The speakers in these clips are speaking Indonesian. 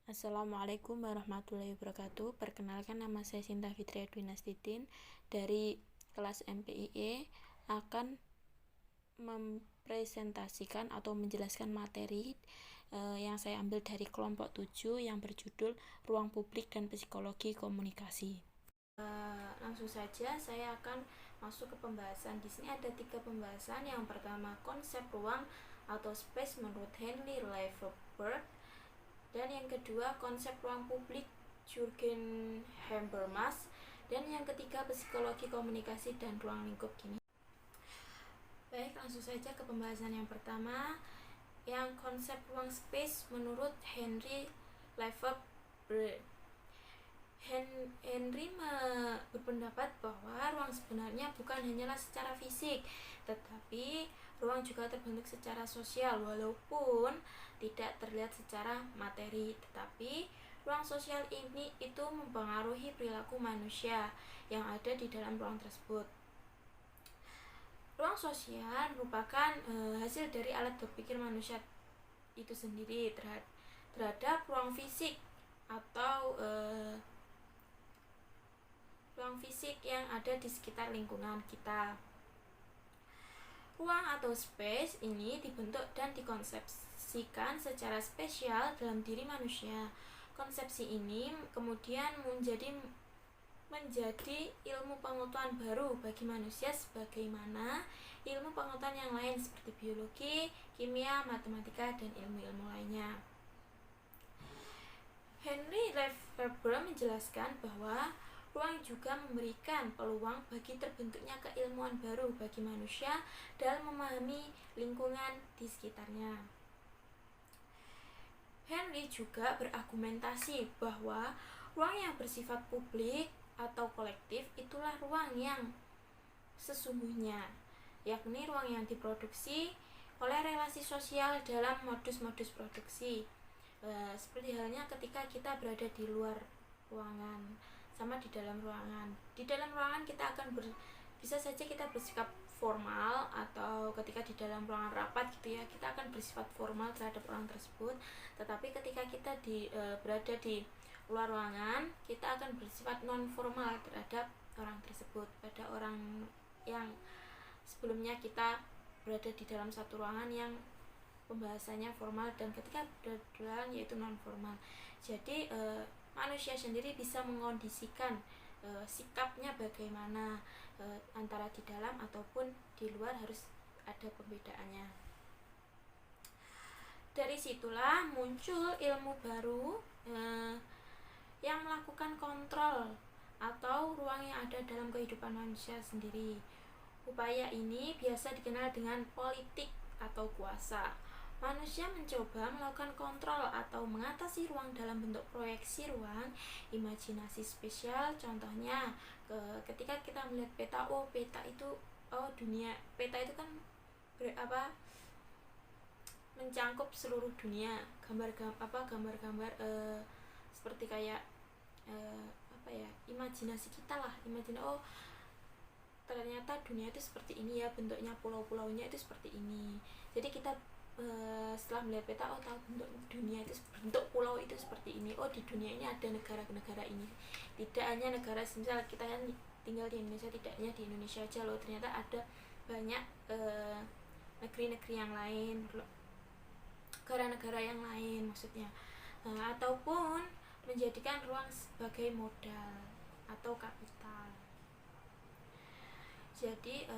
Assalamualaikum warahmatullahi wabarakatuh. Perkenalkan, nama saya Sinta Fitria Dwinastitin dari kelas MPIE akan mempresentasikan atau menjelaskan materi yang saya ambil dari kelompok 7 yang berjudul Ruang Publik dan Psikologi Komunikasi. Langsung saja saya akan masuk ke pembahasan. Di sini ada 3 pembahasan. Yang pertama, konsep ruang atau space menurut Henry Lefebvre. Dan yang kedua, konsep ruang publik Jürgen Habermas. Dan yang ketiga, psikologi komunikasi dan ruang lingkup kini. Baik, langsung saja ke pembahasan yang pertama, yang konsep ruang space menurut Henry Lefebvre. Henry berpendapat bahwa ruang sebenarnya bukan hanyalah secara fisik, tetapi ruang juga terbentuk secara sosial, walaupun tidak terlihat secara materi. Tetapi ruang sosial ini itu mempengaruhi perilaku manusia yang ada di dalam ruang tersebut. Ruang sosial merupakan hasil dari alat berpikir manusia itu sendiri terhadap ruang fisik atau ruang fisik yang ada di sekitar lingkungan kita. Ruang atau space ini dibentuk dan dikonsepsikan secara spesial dalam diri manusia. Konsepsi ini kemudian menjadi ilmu pengetahuan baru bagi manusia, sebagaimana ilmu pengetahuan yang lain seperti biologi, kimia, matematika, dan ilmu-ilmu lainnya. Henry Lefebvre menjelaskan bahwa ruang juga memberikan peluang bagi terbentuknya keilmuan baru bagi manusia dalam memahami lingkungan di sekitarnya. Henry juga berargumentasi bahwa ruang yang bersifat publik atau kolektif itulah ruang yang sesungguhnya, yakni ruang yang diproduksi oleh relasi sosial dalam modus-modus produksi. Seperti halnya ketika kita berada di luar ruangan sama di dalam ruangan. Di dalam ruangan kita akan bisa saja kita bersikap formal, atau ketika di dalam ruangan rapat gitu ya, kita akan bersifat formal terhadap orang tersebut. Tetapi ketika kita berada di luar ruangan, kita akan bersifat non formal terhadap orang tersebut, pada orang yang sebelumnya kita berada di dalam satu ruangan yang pembahasannya formal, dan ketika berduaan yaitu non formal. Jadi manusia sendiri bisa mengondisikan sikapnya bagaimana antara di dalam ataupun di luar, harus ada pembedaannya. Dari situlah muncul ilmu baru yang melakukan kontrol atau ruang yang ada dalam kehidupan manusia sendiri. Upaya ini biasa dikenal dengan politik atau kuasa. Manusia mencoba melakukan kontrol atau mengatasi ruang dalam bentuk proyeksi ruang, imajinasi spesial. Contohnya ketika kita melihat peta, peta itu dunia. Peta itu kan mencangkup seluruh dunia. Gambar-gambar seperti kayak imajinasi kita lah. Ternyata dunia itu seperti ini ya, bentuknya pulau-pulaunya itu seperti ini. Jadi kita setelah melihat peta, tahu bentuk dunia itu, bentuk pulau itu seperti ini. Di dunia ini ada negara-negara ini. Tidak hanya negara, misal kita kan tinggal di Indonesia, tidak hanya di Indonesia aja loh, ternyata ada banyak negeri-negeri yang lain, negara-negara yang lain maksudnya. Ataupun menjadikan ruang sebagai modal atau kapital. Jadi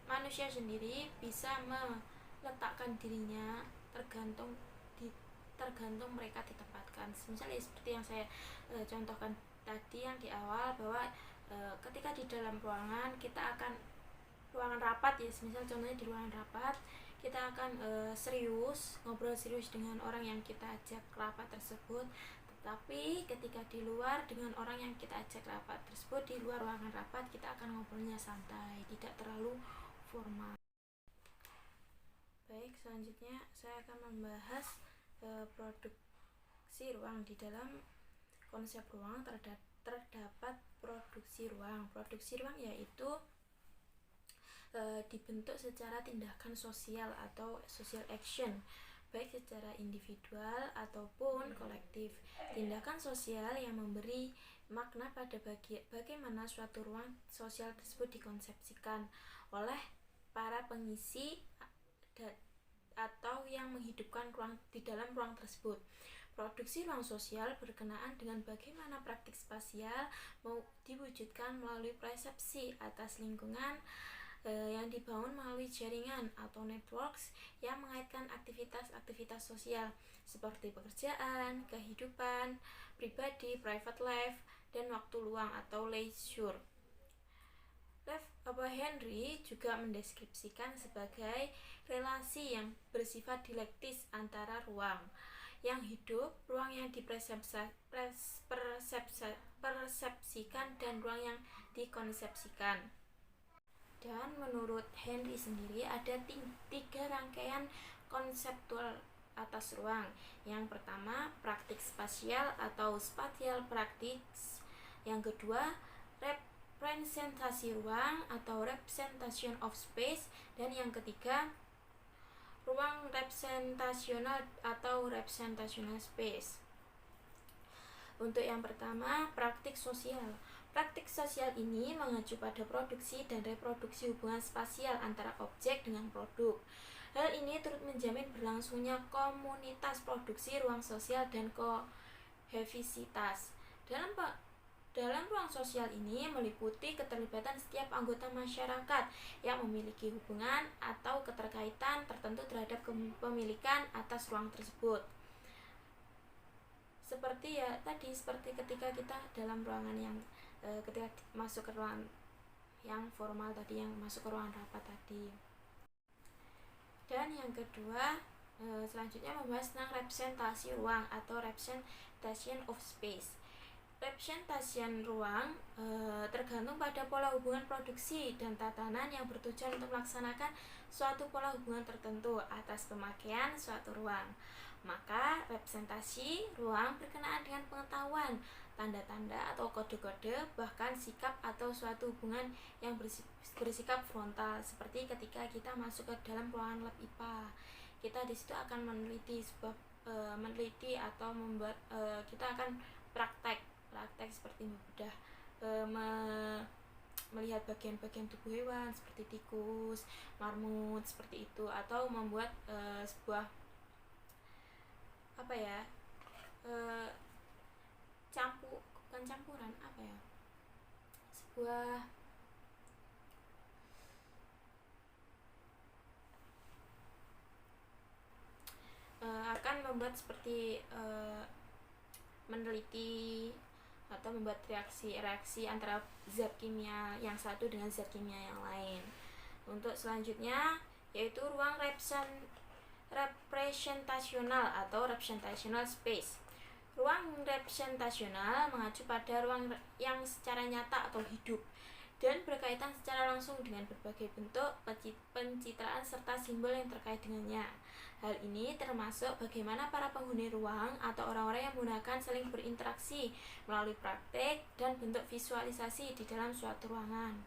manusia sendiri bisa meletakkan dirinya tergantung mereka ditempatkan. Misalnya seperti yang saya contohkan tadi yang di awal, bahwa ketika di dalam ruangan, kita akan ruangan rapat ya, misal contohnya di ruangan rapat, kita akan ngobrol serius dengan orang yang kita ajak rapat tersebut. Tetapi ketika di luar dengan orang yang kita ajak rapat tersebut, di luar ruangan rapat, kita akan ngobrolnya santai, tidak terlalu formal. Baik, selanjutnya saya akan membahas produksi ruang. Di dalam konsep ruang terdapat produksi ruang. Produksi ruang yaitu dibentuk secara tindakan sosial atau social action. baik secara individual ataupun kolektif. Tindakan sosial yang memberi makna pada bagaimana suatu ruang sosial tersebut dikonsepsikan oleh para pengisi atau yang menghidupkan ruang di dalam ruang tersebut. Produksi ruang sosial berkenaan dengan bagaimana praktik spasial mau diwujudkan melalui persepsi atas lingkungan yang dibangun melalui jaringan atau networks yang mengaitkan aktivitas-aktivitas sosial seperti pekerjaan, kehidupan pribadi, private life, dan waktu luang atau leisure. Lev Henry juga mendeskripsikan sebagai relasi yang bersifat dialektis antara ruang yang hidup, ruang yang dipersepsikan, dan ruang yang dikonsepsikan. Dan menurut Henry sendiri ada 3 rangkaian konseptual atas ruang. Yang pertama, praktik spasial atau spatial practice. Yang kedua, representasi ruang atau representation of space. Dan yang ketiga, ruang representasional atau representational space. Untuk yang pertama, praktik sosial. Praktik sosial ini mengacu pada produksi dan reproduksi hubungan spasial antara objek dengan produk. Hal ini turut menjamin berlangsungnya komunitas produksi ruang sosial dan kohesivitas. Dalam ruang sosial ini meliputi keterlibatan setiap anggota masyarakat yang memiliki hubungan atau keterkaitan tertentu terhadap kepemilikan atas ruang tersebut. Seperti ketika kita dalam ruangan yang ketika masuk ke ruangan yang formal tadi, yang masuk ke ruangan rapat tadi. Dan yang kedua, selanjutnya membahas tentang representasi ruang atau representation of space. Representation ruang tergantung pada pola hubungan produksi dan tatanan yang bertujuan untuk melaksanakan suatu pola hubungan tertentu atas pemakaian suatu ruang. Maka representasi ruang berkenaan dengan pengetahuan, tanda-tanda atau kode-kode, bahkan sikap atau suatu hubungan yang bersikap frontal, seperti ketika kita masuk ke dalam ruangan lab IPA. Kita di situ akan meneliti atau membuat kita akan praktek seperti membedah melihat bagian-bagian tubuh hewan seperti tikus, marmut, seperti itu, atau membuat sebuah sebuah akan membuat seperti meneliti atau membuat reaksi antara zat kimia yang satu dengan zat kimia yang lain. Untuk selanjutnya yaitu ruang representasional atau representational space. Ruang representasional mengacu pada ruang yang secara nyata atau hidup dan berkaitan secara langsung dengan berbagai bentuk pencitraan serta simbol yang terkait dengannya. Hal ini termasuk bagaimana para penghuni ruang atau orang-orang yang menggunakan saling berinteraksi melalui praktek dan bentuk visualisasi di dalam suatu ruangan.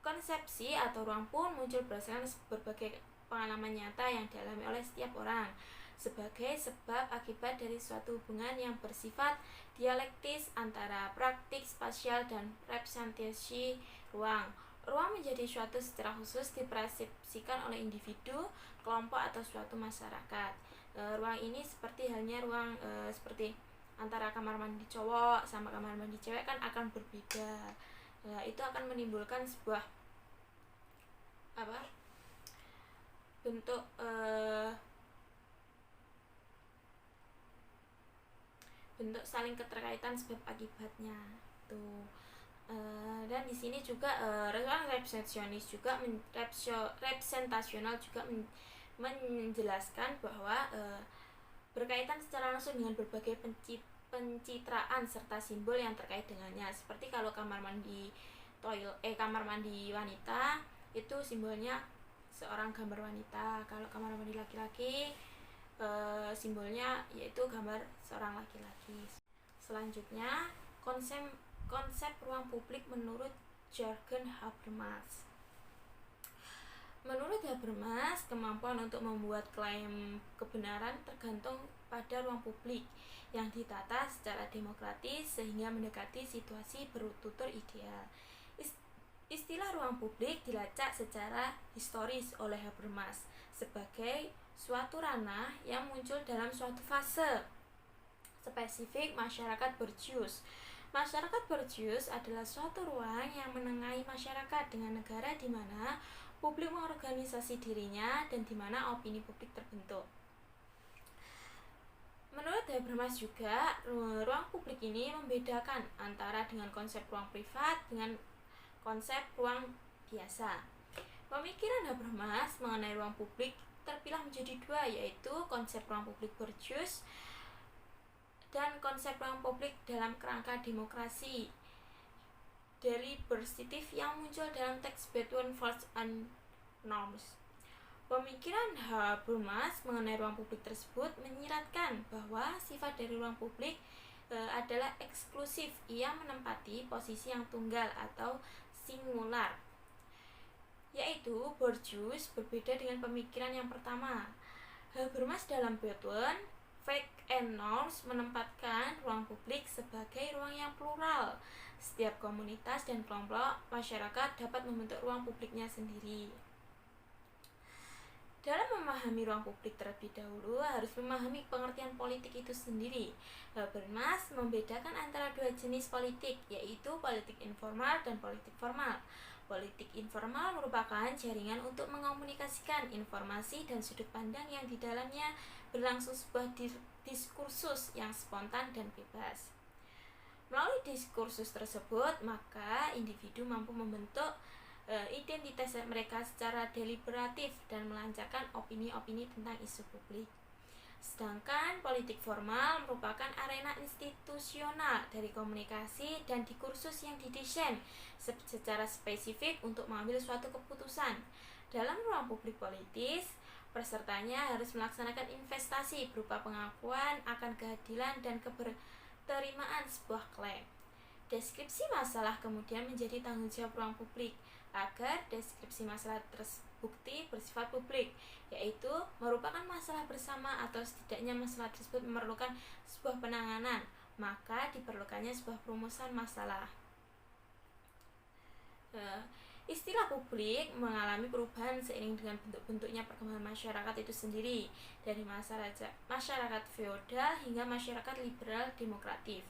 Konsepsi atau ruang pun muncul berdasarkan berbagai pengalaman nyata yang dialami oleh setiap orang sebagai sebab akibat dari suatu hubungan yang bersifat dialektis antara praktik spasial dan representasi ruang. Ruang menjadi suatu secara khusus dipersepsikan oleh individu, kelompok, atau suatu masyarakat. Ruang ini seperti halnya ruang seperti antara kamar mandi cowok sama kamar mandi cewek kan akan berbeda. Itu akan menimbulkan sebuah bentuk bentuk saling keterkaitan sebab akibatnya tuh. Dan di sini juga ruang representasionis juga representasional juga menjelaskan bahwa berkaitan secara langsung dengan berbagai pencitraan serta simbol yang terkait dengannya. Seperti kalau kamar mandi wanita itu simbolnya seorang gambar wanita. Kalau kamar mandi laki-laki simbolnya yaitu gambar seorang laki-laki. Selanjutnya konsep ruang publik menurut Jürgen Habermas. Menurut Habermas, kemampuan untuk membuat klaim kebenaran tergantung pada ruang publik yang ditata secara demokratis sehingga mendekati situasi bertutur ideal. Istilah ruang publik dilacak secara historis oleh Habermas sebagai suatu ranah yang muncul dalam suatu fase spesifik masyarakat Bourgeois. Masyarakat Bourgeois adalah suatu ruang yang menengahi masyarakat dengan negara di mana publik mengorganisasi dirinya dan di mana opini publik terbentuk. Menurut Habermas juga, ruang publik ini membedakan antara dengan konsep ruang privat dengan konsep ruang biasa. Pemikiran Habermas mengenai ruang publik terpilah menjadi dua, yaitu konsep ruang publik Bourgeois dan konsep ruang publik dalam kerangka demokrasi deliberatif yang muncul dalam teks Between Force and Norms. Pemikiran Habermas mengenai ruang publik tersebut menyiratkan bahwa sifat dari ruang publik adalah eksklusif. Ia menempati posisi yang tunggal atau singular, yaitu Bourgeois berbeda dengan pemikiran yang pertama. Habermas dalam Between Facts and Norms menempatkan ruang publik sebagai ruang yang plural. Setiap komunitas dan kelompok masyarakat dapat membentuk ruang publiknya sendiri. Dalam memahami ruang publik terlebih dahulu harus memahami pengertian politik itu sendiri. Habermas membedakan antara dua jenis politik, yaitu politik informal dan politik formal. Politik informal merupakan jaringan untuk mengomunikasikan informasi dan sudut pandang yang di dalamnya berlangsung sebuah diskursus yang spontan dan bebas. Melalui diskursus tersebut, maka individu mampu membentuk identitas mereka secara deliberatif dan melancarkan opini-opini tentang isu publik. Sedangkan politik formal merupakan arena institusional dari komunikasi dan diskursus yang didesain secara spesifik untuk mengambil suatu keputusan. Dalam ruang publik politis, pesertanya harus melaksanakan investasi berupa pengakuan akan keadilan dan keberterimaan sebuah klaim. Deskripsi masalah kemudian menjadi tanggung jawab ruang publik agar deskripsi masalah terbukti bersifat publik, yaitu merupakan masalah bersama atau setidaknya masalah tersebut memerlukan sebuah penanganan, maka diperlukannya sebuah perumusan masalah. Istilah publik mengalami perubahan seiring dengan bentuk-bentuknya perkembangan masyarakat itu sendiri, dari masyarakat feodal hingga masyarakat liberal demokratik.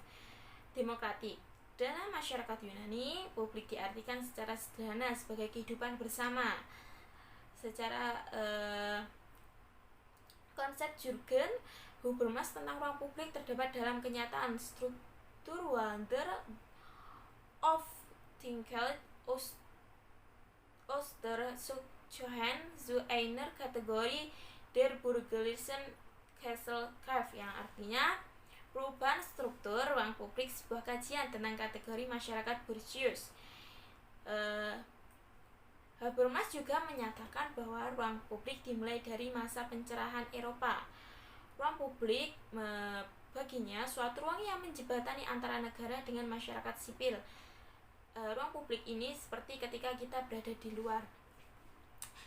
Dalam masyarakat Yunani, publik diartikan secara sederhana sebagai kehidupan bersama. Secara konsep Jürgen Habermas tentang ruang publik terdapat dalam kenyataan struktur Wandel of Dinkel Osterschuhen zu einer Kategorie der bürgerlichen Gesellschaft, yang artinya perubahan struktur ruang publik sebuah kajian tentang kategori masyarakat Bourgeois. Habermas juga menyatakan bahwa ruang publik dimulai dari masa pencerahan Eropa. Ruang publik baginya suatu ruang yang menjembatani antara negara dengan masyarakat sipil. Ruang publik ini seperti ketika kita berada di luar.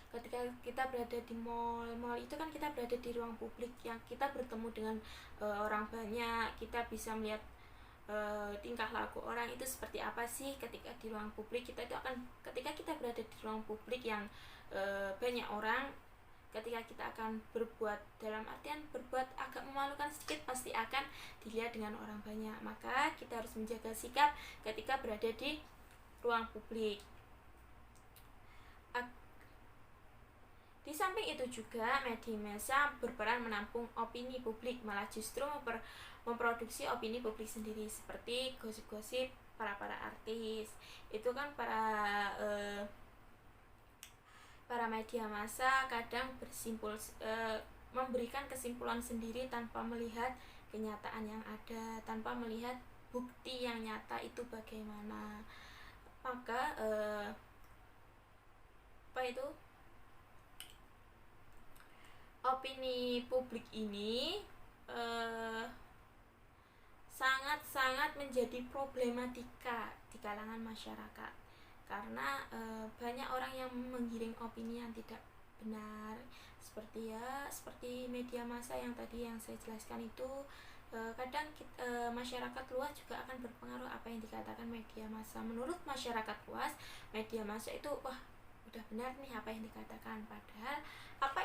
Ketika kita berada di mall itu kan kita berada di ruang publik yang kita bertemu dengan orang banyak, kita bisa melihat tingkah laku orang itu seperti apa sih ketika di ruang publik. Ketika kita berada di ruang publik yang banyak orang, ketika kita akan berbuat, dalam artian berbuat agak memalukan sedikit, pasti akan dilihat dengan orang banyak. Maka kita harus menjaga sikap ketika berada di ruang publik. Di samping itu juga media massa berperan menampung opini publik, malah justru memproduksi opini publik sendiri, seperti gosip-gosip para artis. Itu kan para media massa kadang memberikan kesimpulan sendiri tanpa melihat kenyataan yang ada, tanpa melihat bukti yang nyata itu bagaimana. Maka opini publik ini sangat-sangat menjadi problematika di kalangan masyarakat. karena banyak orang yang menggiring opini yang tidak benar, seperti media massa yang tadi yang saya jelaskan itu. Kadang masyarakat luas juga akan berpengaruh apa yang dikatakan media massa. Menurut masyarakat luas, media massa itu wah udah benar nih apa yang dikatakan, padahal apa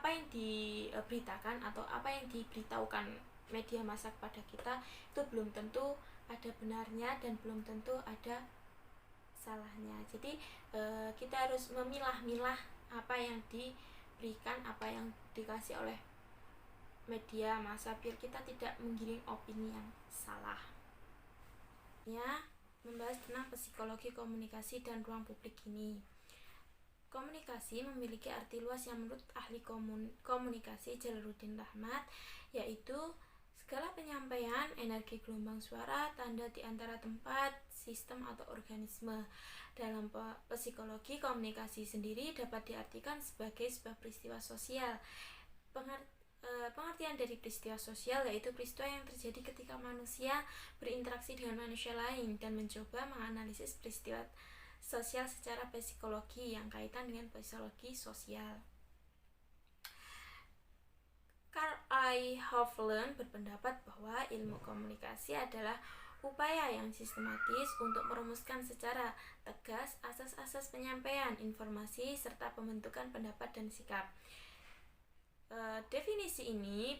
yang diberitakan atau apa yang diberitahukan media massa kepada kita itu belum tentu ada benarnya dan belum tentu ada salahnya. Jadi kita harus memilah-milah apa yang diberikan, apa yang dikasih oleh media massa biar kita tidak menggiring opini yang salah. Ya, membahas tentang psikologi komunikasi dan ruang publik ini. Komunikasi memiliki arti luas yang menurut ahli komunikasi Jalaluddin Rahmat, yaitu segala penyampaian energi gelombang suara, tanda di antara tempat, sistem atau organisme. Dalam psikologi komunikasi sendiri dapat diartikan sebagai sebuah peristiwa sosial. Pengertian dari peristiwa sosial yaitu peristiwa yang terjadi ketika manusia berinteraksi dengan manusia lain dan mencoba menganalisis peristiwa sosial secara psikologi yang kaitan dengan psikologi sosial. Carl I. Hovland berpendapat bahwa ilmu komunikasi adalah upaya yang sistematis untuk merumuskan secara tegas asas-asas penyampaian informasi serta pembentukan pendapat dan sikap. Definisi ini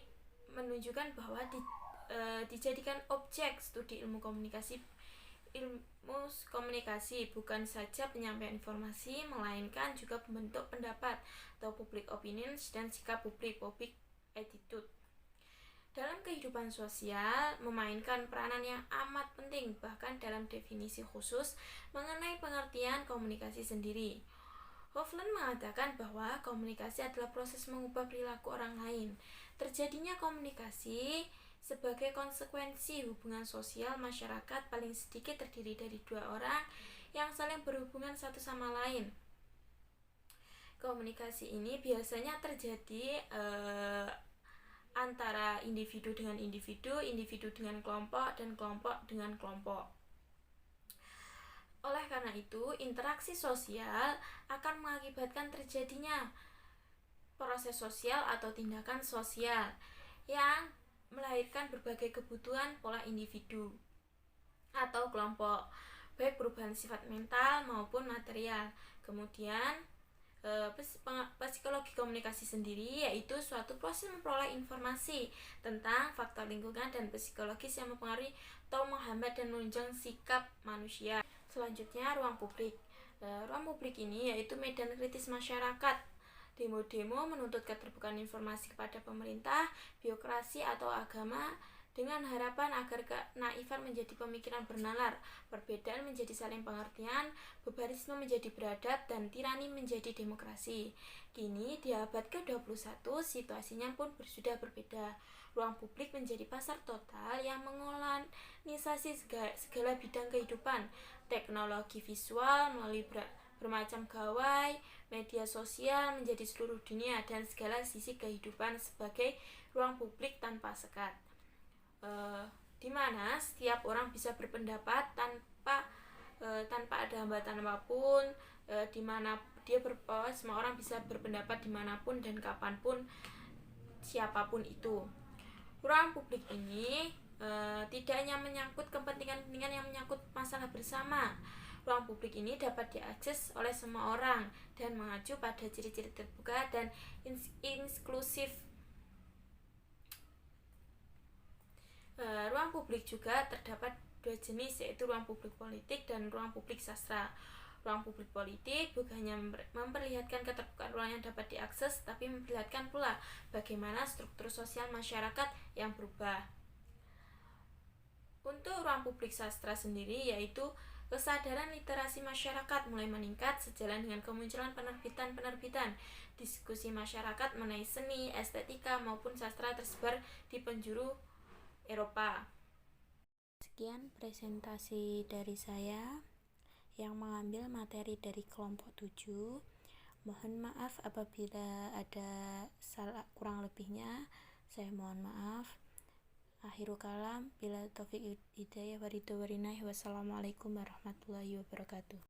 menunjukkan bahwa dijadikan objek studi ilmu komunikasi bukan saja penyampaian informasi, melainkan juga membentuk pendapat atau public opinions dan sikap public attitude. Dalam kehidupan sosial memainkan peranan yang amat penting, bahkan dalam definisi khusus mengenai pengertian komunikasi sendiri. Hovland mengatakan bahwa komunikasi adalah proses mengubah perilaku orang lain. Terjadinya komunikasi sebagai konsekuensi hubungan sosial masyarakat paling sedikit terdiri dari dua orang yang saling berhubungan satu sama lain. Komunikasi ini biasanya terjadi antara individu dengan individu, individu dengan kelompok, dan kelompok dengan kelompok. Oleh karena itu, interaksi sosial akan mengakibatkan terjadinya proses sosial atau tindakan sosial yang melahirkan berbagai kebutuhan pola individu atau kelompok, baik perubahan sifat mental maupun material. Kemudian, psikologi komunikasi sendiri yaitu suatu proses memperoleh informasi tentang faktor lingkungan dan psikologis yang mempengaruhi atau menghambat dan menunjang sikap manusia. Selanjutnya, ruang publik. Ruang publik ini yaitu medan kritis masyarakat. Demo-demo menuntut keterbukaan informasi kepada pemerintah, birokrasi atau agama dengan harapan agar kenaifan menjadi pemikiran bernalar, perbedaan menjadi saling pengertian, barbarisme menjadi beradab, dan tirani menjadi demokrasi. Kini di abad ke-21 situasinya pun sudah berbeda. Ruang publik menjadi pasar total yang mengolanisasi segala bidang kehidupan, teknologi visual melalui bermacam gawai, media sosial menjadi seluruh dunia dan segala sisi kehidupan sebagai ruang publik tanpa sekat. Di mana setiap orang bisa berpendapat tanpa ada hambatan apapun, di mana semua orang bisa berpendapat dimanapun dan kapanpun, siapapun itu. Ruang publik ini tidak hanya menyangkut kepentingan-kepentingan yang menyangkut masalah bersama. Ruang publik ini dapat diakses oleh semua orang dan mengacu pada ciri-ciri terbuka dan inklusif. Ruang publik juga terdapat dua jenis, yaitu ruang publik politik dan ruang publik sastra. Ruang publik politik bukan hanya memperlihatkan keterbukaan ruang yang dapat diakses, tapi memperlihatkan pula bagaimana struktur sosial masyarakat yang berubah. Untuk ruang publik sastra sendiri yaitu kesadaran literasi masyarakat mulai meningkat sejalan dengan kemunculan penerbitan-penerbitan diskusi masyarakat mengenai seni, estetika maupun sastra tersebar di penjuru Eropa. Sekian presentasi dari saya yang mengambil materi dari kelompok 7. Mohon maaf apabila ada salah kurang lebihnya, saya mohon maaf. Akhirul kalam, bila taufik hidayah waridho warinah, wassalamualaikum warahmatullahi wabarakatuh.